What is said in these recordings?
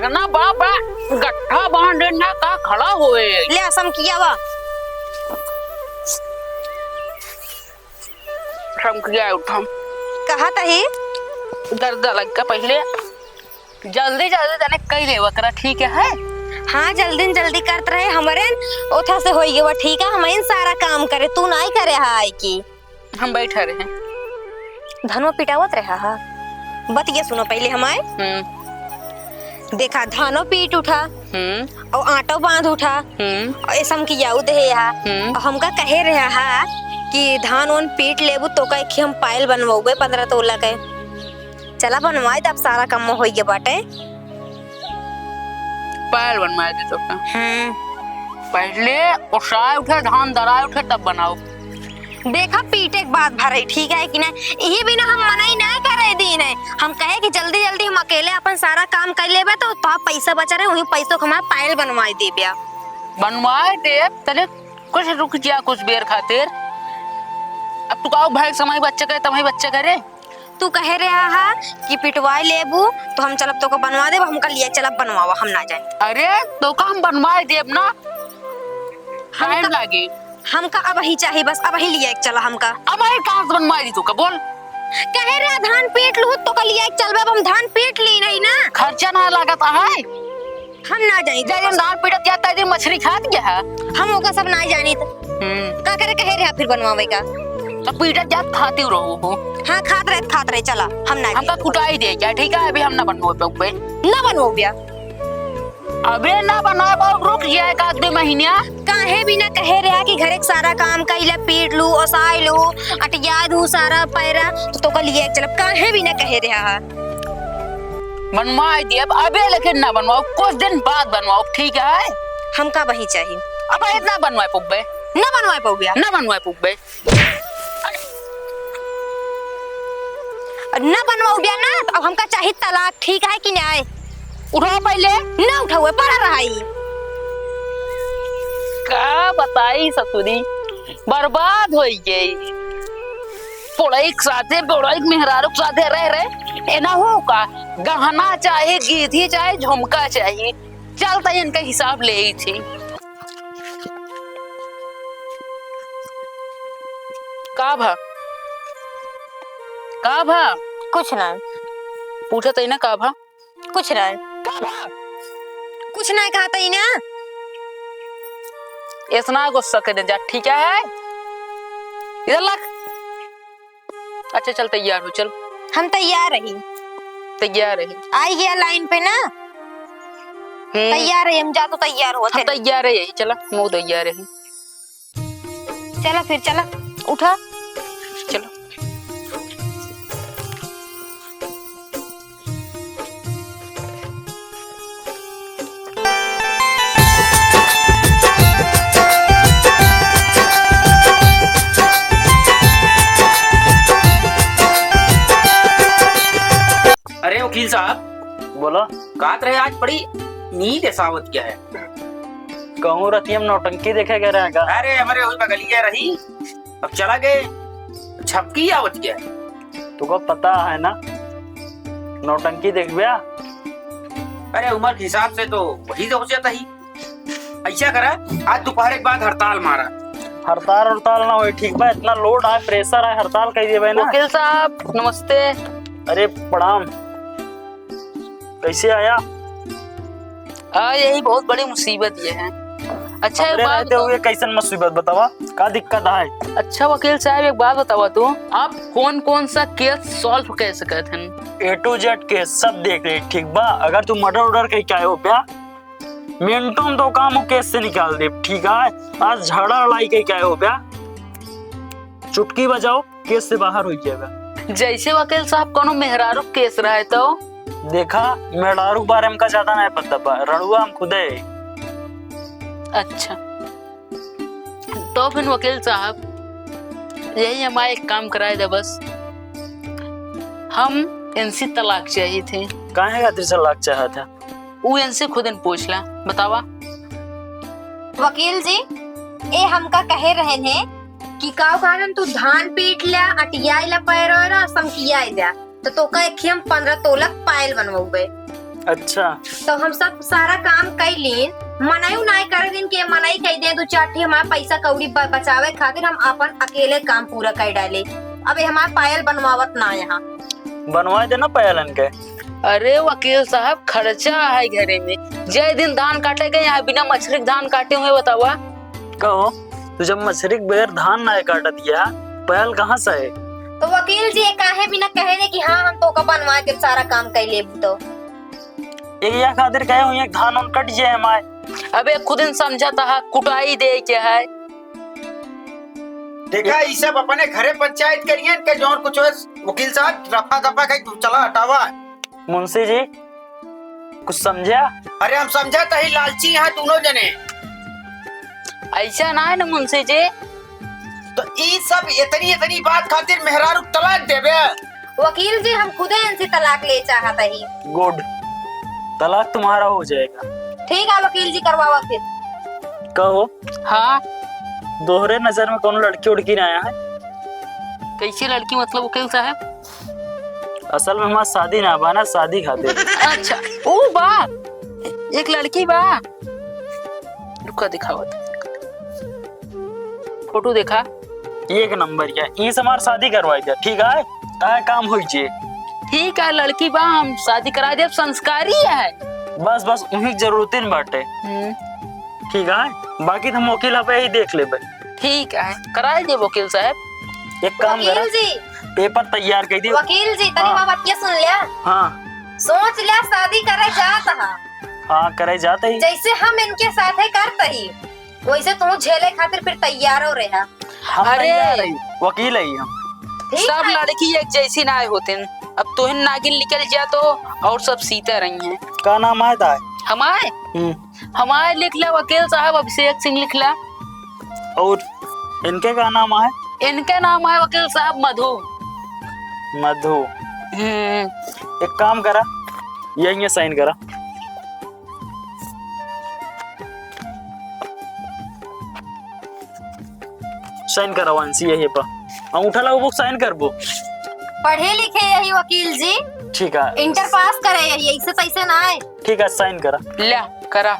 इतना बड़ा बड़ा गट्ठा बांध देना का खड़ा होए ले असम किया वा हम किया उठम कहा तही दर्द लग का पहले जल्दी जल्दी तने कई ले वकरा ठीक है। हाँ जल्दी करत रहे हमारे ओथा से होई गवा ठीक है। हम सारा काम करे तू नहीं करे हाय की हम बैठे रहे धनो पिटावत रहा हा बतिया सुनो पहले हमारे देखा धानो पीट उठा और आटो बांध उठा और ऐसा की याद है यहाँ हमका कहे रहा हा कि धान उन पीट लेबू तो का हम पायल बनवाओगे 15 तोला के चला बनवाए तब सारा काम हो गया बाटे पायल बनवाए दे तो पहले उठाए उठे धान दराए उठे तब बनाओ। देखा पीटे के बाद भरे ठीक है कि नहीं यही बिना हम मनाई नहीं करे दिन है। हम कहे कि जल्दी जल्दी हम अकेले अपन सारा काम कर लेबे तो पैसा बचा रहे वही पैसों को हमारा पायल बनवाए दे बिया बनवाए दे तले कुछ रुक जा कुछ बेर खातिर। अब तू का भाई समय बच्चे करे तुम्हारे बच्चे करे तू कहे रहा हा कि पिटवाए लेबू तो हम चलब तो को बनवा दे हम कल चलब बनवावा हम ना जाए। अरे तो का हम बनवाए देब ना टाइम लागे हमका अब ही चाहिए बस अब ही लिया चला हमका अब आई कहां से बनवाई दी तू का बोल कहे रहा धान पीट लू तो कल लिया चलबे अब हम धान पीट ली नहीं ना खर्चा ना लागत है हम ना जाई जब धान पीटत जाता है मछली खा दिया है हम ओका सब ना जानी का करे कहे रहा फिर बनवावे का तो पीटत जात खाती रहो हो। हां खात रहे चला हम ना हमका कुटाई दे क्या ठीक है अभी हम ना बनवाओ पे ना बनवाओ बिया अबे ना बनाओ रुक जाए एक आध महीने काहे बिना कहे रहा कि घर एक सारा काम कइला पीट लू ओसाई लू अटिया दू सारा पैरा तो का लिए चल काहे बिना कहे रहा बनवाई दे अबे लेकिन ना बनवाओ कुछ दिन बाद बनवाओ ठीक है। हमका वही चाहिए अब इतना बनवाए पुब्बे ना बनवाए पौबिया ना बनवाए पुब्बे ना बनवाओ बिया ना तो अब हमका चाहिए तलाक ठीक है कि नहीं उठाओ पहले ना उठाओ पड़ा रहाई का बताई ससुरी बर्बाद हो गई पोड़ाइक साथे पोड़ाइक मेहरारू साथे रह रहे एना हो का गहना चाहे गीधी चाहे झुमका चाहिए चलता इनका हिसाब ले ही थी का भा कुछ ना पूछा तो ना का भा कुछ ना कुछ ना कहा था ना इतना गुस्सा कर जा ठीक है इधर लग अच्छा चल तैयार हो चल हम तैयार रही आई गया लाइन पे ना तैयार है हम जा तो तैयार हो हम तैयार है यही चला मुँह तैयार है चला फिर चला उठा चलो अरे वकील साहब बोला कात रहे आज बड़ी नींद सावत क्या है कहूँ रतियम नौटंकी देखे गए रहेगा। अरे हमारे वही बगलिया रही अब चला गए झपकी आवत क्या है तुको पता है ना नौटंकी देख गया। अरे उम्र के हिसाब से तो वही तो हो जाता ही ऐसा करा आज दोपहर के बाद हड़ताल मारा हड़ताल ना हो ठीक बा इतना लोड है प्रेशर है हड़ताल कह दिए ना। वकील साहब नमस्ते। अरे प्रणाम कैसे आया यही बहुत बड़ी मुसीबत ये है। अच्छा एक बात रहते हुए कैसन मुसीबत बतावा का दिक्कत है। अच्छा वकील साहब एक बात बतावा तू आप कौन कौन सा केस सॉल्व कर सकते हैं A to Z केस सब देख ले ठीक बा। अगर तू मर्डर ऑर्डर कहीं क्या हो प्या मिनटों में तो काम हो केस से निकाल दे ठीक है। आज झगड़ा लड़ाई कहीं क्या हो प्या चुटकी बजाओ केस से बाहर हो जाएगा। जैसे वकील साहब कोनो मेहरारू केस रहे तो देखा मेहरारू बारे में का ज्यादा नहीं पता बा रणुआ हम खुद है। अच्छा तो फिर वकील साहब यही हमारा एक काम कराए दे बस हम इनसे तलाक चाहिए थे। काहे खातिर तलाक चाहा था वो इनसे खुद इन पूछ ला बतावा। वकील जी ए हमका कहे रहे हैं कि काव कारण तू धान पीट ला अटियाई ला पैरोरा समकियाई जा तो का एक हम 15 तोलक पायल बनवाऊबे अच्छा तो हम सब सारा काम कैलीन, मनाई नहीं करे दिन के मनाई कह दे दो चार ठे हमारा पैसा कौड़ी बचावे खातिर हम अपन अकेले काम पूरा कर डाले। अबे हमारा पायल बनवावत ना यहाँ। बनवा देना पायलन के। अरे वकील साहब खर्चा है घरे में, जय दिन धान काटे गए यहाँ बिना मछली के धान काटे हुए बतावा। कहो तो जब मछली के बगैर धान ना काट दिया पायल कहाँ से है? तो वकील जी काहे बिना कहे दे कि हाँ हम तो का बनवा के सारा काम कर ले तो एक या खातिर कहे हुई धान उन कट जाए हमारे। अबे खुद इन समझा था कुटाई दे के है। देखा ये सब अपने घरे पंचायत करिए के जौन कुछ हो वकील साहब रफा दफा कहीं चला हटावा। मुंशी जी कुछ समझा? अरे हम समझा तो ही लालची हैं दोनों जने। ऐसा ना है ना मुंशी जी। तो ये सब इतनी इतनी बात खातिर मेहरारू तलाक देवे। वकील जी हम खुदे इनसे तलाक ले चाहता ही। गुड, तलाक तुम्हारा हो जाएगा। ठीक है वकील जी करवावा फिर। कहो हाँ दोहरे नजर में कौन लड़की उड़की ना आया है? कैसी लड़की मतलब वकील साहब? असल में हमारा शादी ना बाना, शादी खातिर। अच्छा ओ बा एक लड़की बा, रुका दिखावा फोटो देखा। एक नंबर क्या ये हमार शादी करवाई दिया। ठीक है ताकि काम हो जाए। ठीक है लड़की बा हम शादी करा दे, संस्कारी है। बस बस उन्हीं जरूरत नहीं बाटे। ठीक है बाकी तो हम वकील पे ही देख ले। ठीक है करा दे वकील साहब। एक काम करा वकील जी पेपर तैयार कर दियो। वकील जी तनी हाँ। मां बतिया सुन लिया। हाँ सोच लिया शादी करे जात हा। हाँ करे जाते ही। जैसे हम इनके साथ है करते ही वैसे तू झेले खातिर फिर तैयार हो रहा। हम अरे! तैयार ही, वकील है हम। ठीक सब है। लड़की एक जैसी ना होते। अब तो नागिन निकल जा तो और सब सीते रही हैं। का नाम आया था? हमारे हमारे लिख ला वकील साहब अभिषेक सिंह लिख ला। और इनके का नाम है? इनका नाम है वकील साहब मधु। मधु। हम्म, एक काम करा यही साइन करा। साइन करा वंशी यही पर अंगूठा लगा बुक साइन कर बो। पढ़े लिखे यही वकील जी, ठीक है इंटर पास करे यही ऐसे तैसे ना है। ठीक है साइन करा। ला करा।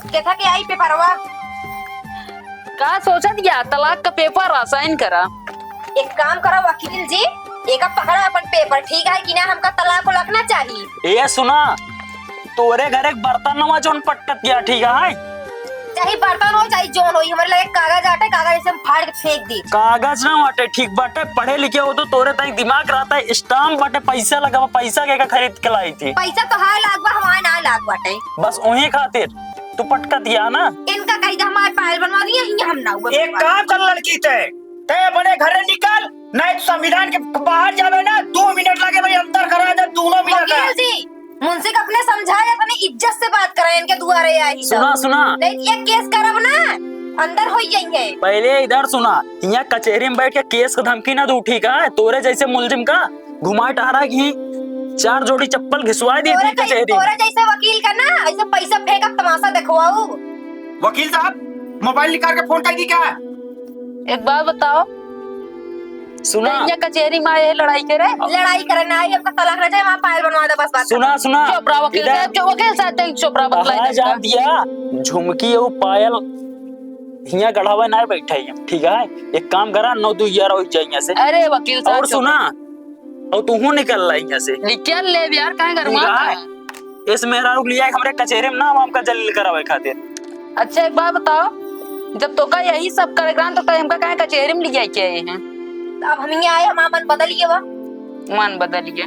कहता कि आई पेपरवा। का सोचा दिया तलाक का पेपर आसाइन करा। एक काम करो वकील जी, एक पकड़ा अपन पेपर ठीक है कि ना हमका तलाक लगना चाहिए। ये सुना तोरे घर एक बर्तन नवा जोन पटक गया। ठीक है चाहे बर्तन हो चाहे जोन हो, हमारे लगे कागज आटे कागज से हम फाड़ के फेंक दी। कागज ना बाटे ठीक बाटे, पढ़े लिखे हो तो तोरे ताई दिमाग रहता है। स्टाम्प बाटे पैसा लगा, पैसा के का खरीद के लाई थी। पैसा तो हाय लागबा हमारे ना लाग बाटे। बस उन्हीं खातिर तू पटका दिया ना। इनका कही था हमारे पायल बनवा दिया ही हम ना हुआ। एक काम कर लड़की ते अपने घरे निकल, नहीं तो संविधान के बाहर जावे ना 2 मिनट लगे भाई अंदर करा दे। 2 मिनट वकील जी मुंशी को अपने समझाया अपने इज्जत से बात करें, इनके दुआरे आई तो। सुना सुना नहीं ये केस करब ना अंदर हो जाएंगे। पहले इधर सुना, यहाँ कचहरी में बैठ के केस का धमकी ना दू। ठीक है तोरे जैसे मुलजिम का घुमा टहरा की 4 जोड़ी चप्पल घिसवा दी थी कचहरी। तोरे जैसे वकील का ना ऐसे पैसा फेंक तमाशा देखवाओ। वकील साहब मोबाइल निकाल के फोन कर दी क्या? एक बात बताओ, सुना ये कचहरी में आए लड़ाई करे? लड़ाई करना है आपका तलाक रह जाए वहाँ पायल बनवा दे बस बात। सुना सुना चोपड़ा वकील साहब जो वकील साहब तें चोपड़ा बतलाई जान दिया झुमकी और पायल हिया गढ़ावा ना बैठा है। ठीक है एक काम करा 9-2-11 हो जाए से। अरे वकील साहब और सुना और तू निकल रहा यहाँ से। निकल ले यार काहे घर में। इस मेहरा रुक लिया हमरे कचहरी में नाम हमका जलील करावे खातिर। अच्छा एक बात बताओ, जब तो का यही सब कार्यक्रम तो का हमका काहे कचहरी में लिया के आए हैं? अब हम यहाँ आए हमारा मन बदल गया। मन बदल गया।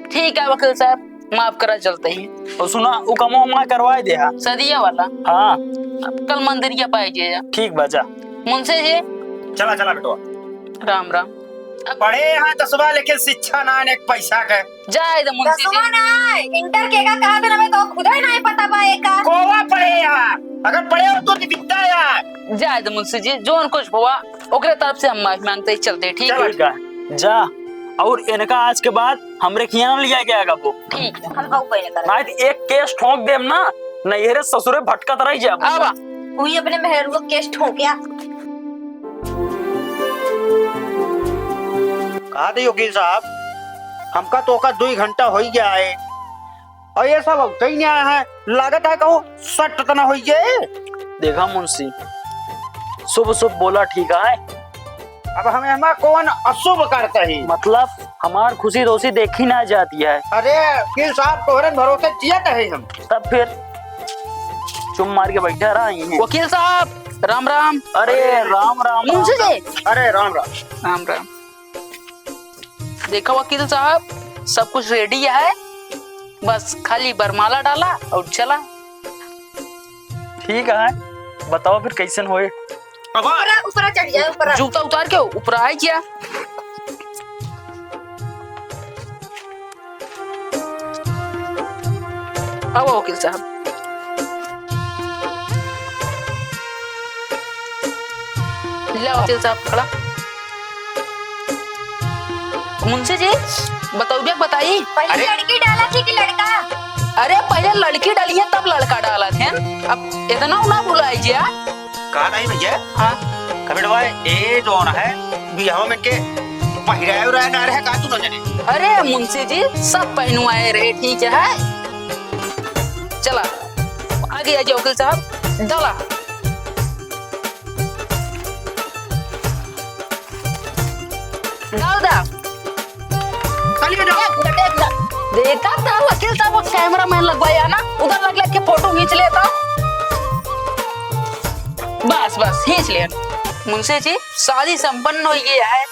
ठीक है वकील साहब माफ करा चलते ही। और सुना वो कमो मा करवाए दे। सदिया वाला हाँ अब कल मंदिर पाई जे ठीक बजा। मुंशी जी चला चला बेटवा राम राम। पढ़े हैं 10वां लेकिन शिक्षा ना ने पैसा के जाए दे मुंशी जी। ना इंटर के का कहा था तो खुद ही नहीं पता पाए का। कोवा पढ़े यार, अगर पढ़े हो तो दिखता यार। जाए दे मुंशी जी जोन कुछ हुआ ओकरे तरफ से हम माफी मांगते ही चलते। ठीक है ठीक है जा। और इनका आज के बाद हमरे खियाना लिया गया वो। ठीक है हम भाव पे कर। नहीं तो एक केस ठोक देम ना नैहरे ससुरे भटकत रह जा। आवा वही अपने मेहर को केस ठोकिया। कहा थे वकील साहब हमका तो का 2 घंटा हो ही गया है, और ये सब कहीं नहीं आया है, लागत है कहूँ सट तना हो जाए। देखा मुंशी, शुभ शुभ बोला ठीक है। अब हमें हमारा कौन अशुभ करता ही, मतलब हमार खुशी दोषी देखी ना जाती है। अरे वकील साहब तोहरे भरोसे जियत है हम। तब फिर चुम मार के बैठे रही हैं। वकील साहब राम राम। अरे राम राम। मुंशी जी अरे राम राम। राम राम। देखा वकील साहब, सब कुछ रेडी है, बस खाली बरमाला डाला और चला। ठीक है, बताओ फिर कैसन होए। ऊपर चढ़ जाए, ऊपर जूता उतार के ऊपर आए क्या? अब वकील साहब, ले वकील साहब खड़ा। मुंशी जी बताओ, बताइए। पहले लड़की डाला थी कि लड़का? अरे पहले लड़की डाली है तब लड़का डाला थे, अब इतना ना बुलाइए। कहा नहीं भैया, हाँ कबिड़वा ये जोन है बिहाव में के पहिराए उराए ना रहे का तू न जाने। अरे मुंशी जी सब पहनुआए रहे, ठीक है। चला आगे आ जाओ वकील साहब, डाला। डाल दा। देखा था वकील साहब, वो कैमरा मैन लगवाया ना, उधर लग के फोटो खींच लेता। बस बस खींच लिया। मुंशी जी शादी संपन्न हो गई है।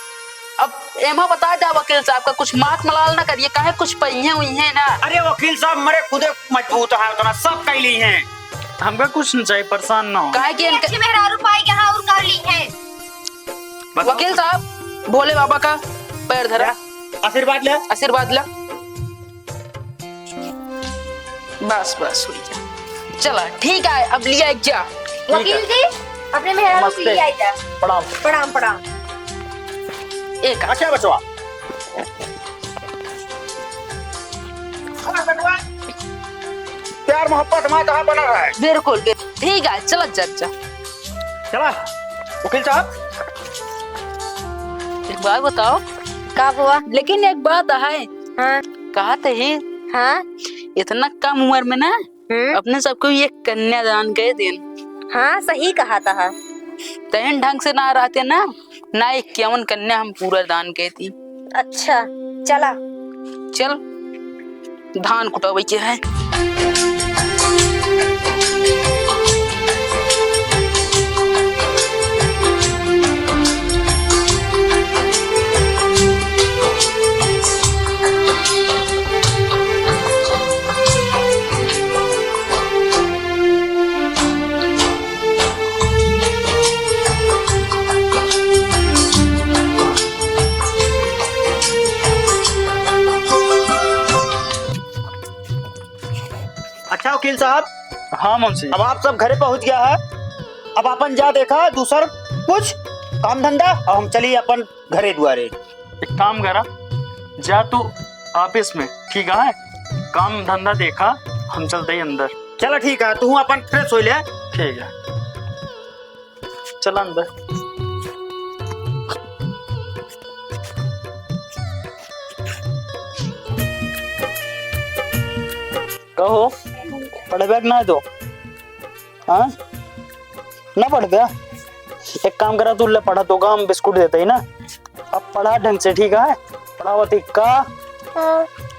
अब एमा बता जा वकील साहब का कुछ मात मलाल ना करिए, काहे कुछ पहिए हुई है ना। अरे वकील साहब मरे खुदे मजबूत है, उतना सब कह ली हैं। हमका कुछ नहीं चाहिए, परेशान ना हो। काहे कि अच्छे मेहरारू पाई के हाँ और कर ली है। वकील साहब भोले बाबा का पैर धरा, आशीर्वाद ले। आशीर्वाद ला। बस बस हुई जा। चला ठीक है, अब लिया एक जा। वकील जी अपने मेहरारू को ले आई जा। प्रणाम। प्रणाम प्रणाम। एक अच्छा बचवा, प्यार मोहब्बत हमारा कहाँ बना रहा है। बिल्कुल ठीक है, चला जा जा। चला वकील साहब, एक बात बताओ, का हुआ? लेकिन एक बात है, हाँ कहा तो ही हाँ इतना कम उम्र में ना अपने सबको ये कन्यादान के दिन। हाँ सही कहा था। तहन ढंग से ना रहते ना 51 कन्या हम पूरा दान के थी। अच्छा चला। चल धान कुटावे के है। अच्छा वकील साहब, हाँ मुंशी। अब आप सब घरे पहुंच गया है। अब अपन जा देखा दूसर कुछ काम धंधा, और हम चलिए अपन घरे द्वारे। एक काम करा, जा तू ऑफिस में, ठीक है, काम धंधा देखा, हम चलते ही अंदर। चलो ठीक है, तू अपन फ्रेश हो ले। ठीक है, चल अंदर। कहो पढ़ बैग ना तो हाँ ना पढ़ गया। एक काम करा, तू ले पढ़ा तो हम बिस्कुट देते ही ना। अब पढ़ा ढंग से, ठीक है। पढ़ावती का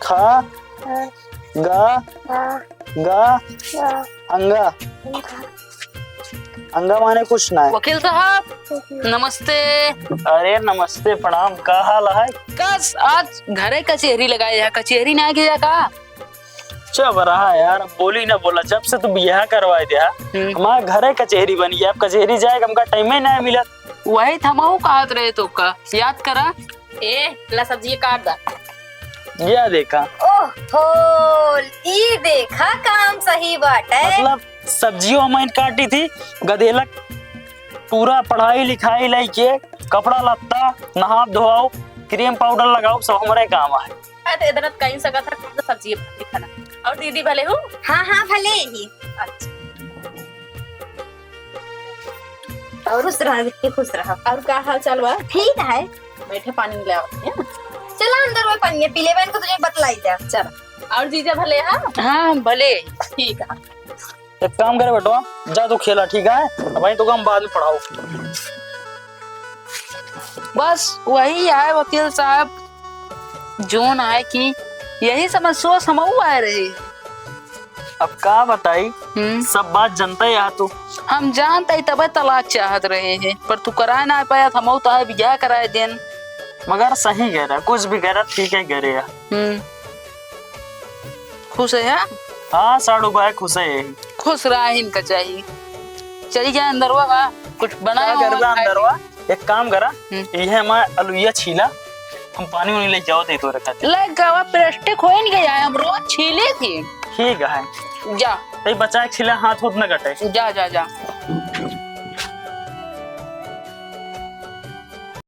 खा गा गा अंगा। अंगा माने कुछ ना है। वकील साहब नमस्ते। अरे नमस्ते प्रणाम, का हाल है? कस आज घरे कचहरी लगाई है, कचहरी ना गया का? चुप रहा यार, बोली ना बोला, जब से तू ब्याह करवाए दिया हमारे घरे कचहरी बनी है। अब कचहरी जाएगा, हमका टाइम ही ना मिला। वही थमाऊ कहत रहे तो का याद करा। ए ला सब्जी काट दा। ये देखा, ओहो ये देखा काम सही बात है। मतलब सब्जियों हमें काटी थी, गधेला पूरा पढ़ाई लिखाई लेके कपड़ा लत्ता नहा धोआओ क्रीम पाउडर लगाओ सब हमारे काम है। तो इधर कहीं सका था तो सब्जी खाना। और दीदी भले हो? हाँ हाँ भले ही। अच्छा और खुश रहा। और का हाल चाल बा? ठीक है। बैठे पानी ले आओ। चला अंदर वो पनिया पीले बहन को तुझे बतलाई जा। चल और जीजा भले हाँ भले ठीक है। एक काम करे बेटवा, जा तो खेला ठीक है, वही तो काम बाद में पढ़ाओ। बस वही है वकील साहब जोन आए कि यही समझ सोच हम आए रहे। अब का बताई, सब बात जनता है यहाँ तो। हम जानते ही तब तलाक चाहत रहे हैं, पर तू करा ना पाया, हम तो है ब्याह कराए देन। मगर सही कह रहा, कुछ भी कह रहा ठीक है कह रहे। खुश है? हाँ साड़ू भाई खुश है। खुश रहा है इनका चाहिए। चली जाए अंदर का कुछ बनाया अंदर एक काम करा, यह हमारा अलुइया छीला, हम पानी वानी ले जाओ दे तो रखा ले गवा प्लास्टिक हो नहीं गया, हम रोज छीले थी। ठीक है जा बचा छीला, हाथ उठ न कटे। जा जा जा।